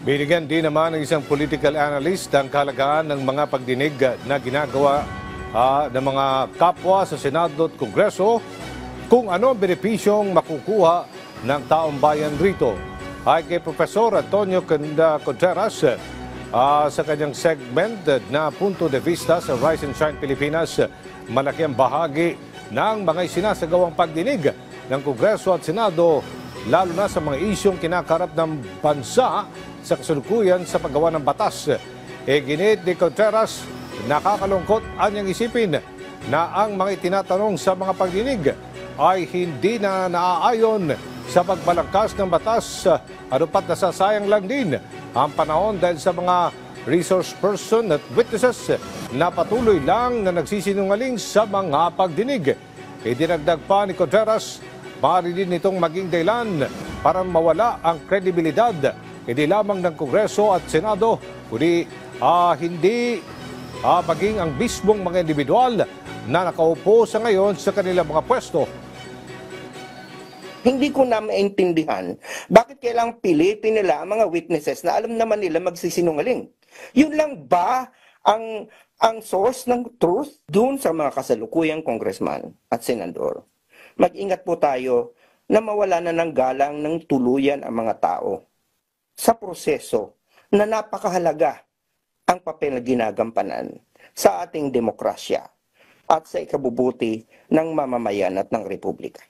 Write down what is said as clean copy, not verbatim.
Binigyan din naman ng isang political analyst ang kahalagaan ng mga pagdinig na ginagawa ng mga kapwa sa Senado at Kongreso kung ano ang benepisyong makukuha ng taong bayan rito. Ay kay Profesor Antonio Contreras sa kanyang segment na Punto de Vista sa Rise and Shine Pilipinas, malaki ang bahagi ng mga isinasagawang pagdinig ng Kongreso at Senado lalo na sa mga isyong kinakarap ng bansa sa kasalukuyan sa paggawa ng batas. Ginit ni Contreras, nakakalungkot anyang isipin na ang mga itinatanong sa mga pagdinig ay hindi na naaayon sa pagbalangkas ng batas. Ano pat nasasayang lang din ang panahon dahil sa mga resource person at witnesses na patuloy lang na nagsisinungaling sa mga pagdinig. Idinagdag pa ni Contreras, maaari din itong maging dahilan para mawala ang kredibilidad hindi lamang ng Kongreso at Senado, kundi hindi maging ang mismong mga individual na nakaupo sa ngayon sa kanilang mga pwesto. Hindi ko na maintindihan bakit kailangang pilitin nila ang mga witnesses na alam naman nila magsisinungaling. Yun lang ba ang source ng truth dun sa mga kasalukuyang congressman at senador? Mag-ingat po tayo na mawala na ng galang ng tuluyan ang mga tao sa proseso na napakahalaga ang papel na ginagampanan sa ating demokrasya at sa ikabubuti ng mamamayan at ng republika.